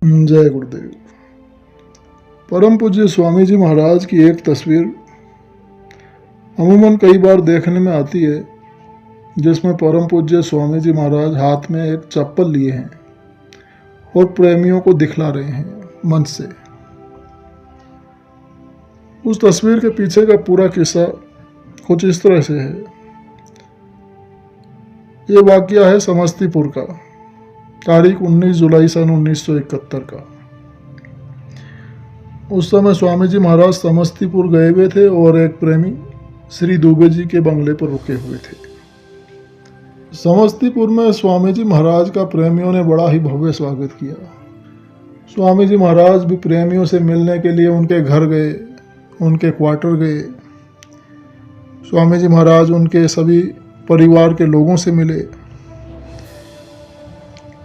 जय गुरुदेव। परम पूज्य स्वामी जी महाराज की एक तस्वीर अमूमन कई बार देखने में आती है, जिसमें परम पूज्य स्वामी जी महाराज हाथ में एक चप्पल लिए हैं और प्रेमियों को दिखला रहे हैं मंच से। उस तस्वीर के पीछे का पूरा किस्सा कुछ इस तरह से है। ये वाकया है समस्तीपुर का, तारीख 19 जुलाई सन 1971 का। उस समय स्वामी जी महाराज समस्तीपुर गए हुए थे और एक प्रेमी श्री दुबे जी के बंगले पर रुके हुए थे। समस्तीपुर में स्वामी जी महाराज का प्रेमियों ने बड़ा ही भव्य स्वागत किया। स्वामी जी महाराज भी प्रेमियों से मिलने के लिए उनके घर गए, उनके क्वार्टर गए। स्वामी जी महाराज उनके सभी परिवार के लोगों से मिले।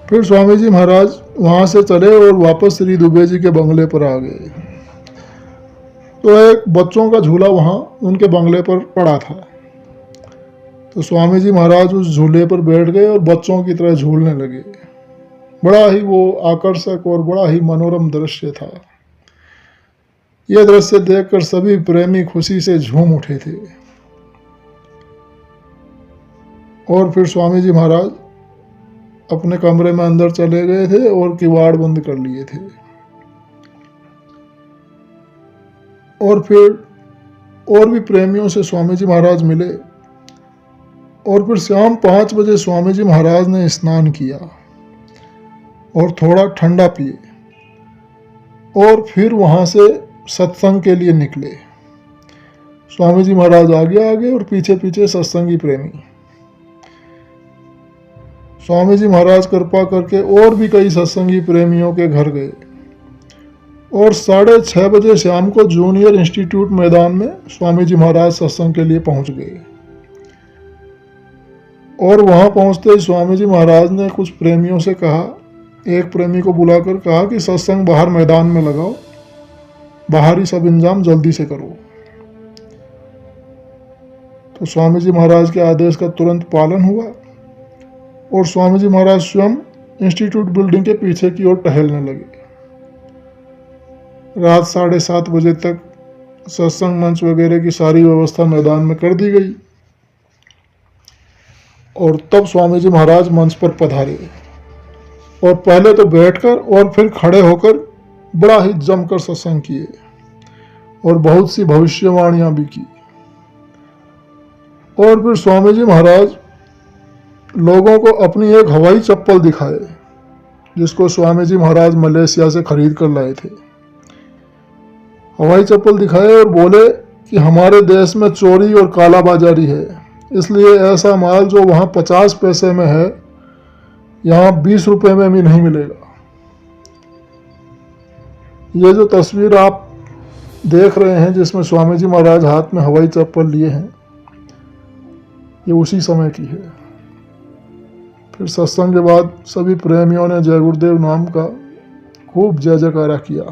फिर स्वामी जी महाराज वहाँ से चले और वापस श्री दुबे जी के बंगले पर आ गए। तो एक बच्चों का झूला वहाँ उनके बंगले पर पड़ा था, तो स्वामी जी महाराज उस झूले पर बैठ गए और बच्चों की तरह झूलने लगे। बड़ा ही वो आकर्षक और बड़ा ही मनोरम दृश्य था। यह दृश्य देखकर सभी प्रेमी खुशी से झूम उठे थे। और फिर स्वामी जी महाराज अपने कमरे में अंदर चले गए थे और किवाड़ बंद कर लिए थे। और फिर और भी प्रेमियों से स्वामी जी महाराज मिले। और फिर शाम 5 बजे स्वामी जी महाराज ने स्नान किया और थोड़ा ठंडा पिए और फिर वहाँ से सत्संग के लिए निकले। स्वामी जी महाराज आगे और पीछे पीछे सत्संगी प्रेमी। स्वामी जी महाराज कृपा करके और भी कई सत्संगी प्रेमियों के घर गए और 6:30 बजे शाम को जूनियर इंस्टीट्यूट मैदान में स्वामी जी महाराज सत्संग के लिए पहुंच गए। और वहां पहुंचते ही स्वामी जी महाराज ने कुछ प्रेमियों से कहा, एक प्रेमी को बुलाकर कहा कि सत्संग बाहर मैदान में लगाओ, बाहरी सब इंतजाम जल्दी से करो। तो स्वामी जी महाराज के आदेश का तुरंत पालन हुआ और स्वामी जी महाराज स्वयं इंस्टीट्यूट बिल्डिंग के पीछे की ओर टहलने लगे। रात 7:30 बजे तक सत्संग मंच वगैरह की सारी व्यवस्था मैदान में कर दी गई और तब स्वामी जी महाराज मंच पर पधारे और पहले तो बैठकर और फिर खड़े होकर बड़ा ही जमकर सत्संग किए और बहुत सी भविष्यवाणियां भी की। और फिर स्वामी जी महाराज लोगों को अपनी एक हवाई चप्पल दिखाए, जिसको स्वामी जी महाराज मलेशिया से खरीद कर लाए थे। हवाई चप्पल दिखाए और बोले कि हमारे देश में चोरी और कालाबाजारी है, इसलिए ऐसा माल जो वहाँ 50 पैसे में है, यहाँ 20 रुपए में भी नहीं मिलेगा। ये जो तस्वीर आप देख रहे हैं, जिसमें स्वामी जी महाराज हाथ में हवाई चप्पल लिए हैं, ये उसी समय की है। फिर सत्संग के बाद सभी प्रेमियों ने जय गुरुदेव नाम का खूब जय जयकारा किया।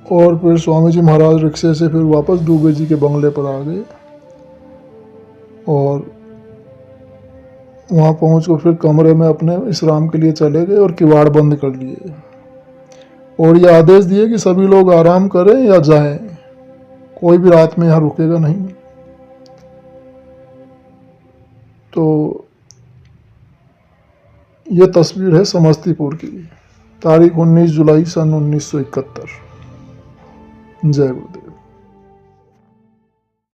और फिर स्वामी जी महाराज रिक्शे से फिर वापस दुबे जी के बंगले पर आ गए और वहाँ पहुँचकर फिर कमरे में अपने विश्राम के लिए चले गए और किवाड़ बंद कर लिए और ये आदेश दिए कि सभी लोग आराम करें या जाएं, कोई भी रात में यहाँ रुकेगा नहीं। तो ये तस्वीर है समस्तीपुर की, तारीख 19 जुलाई सन 1971। जय गुरुदेव।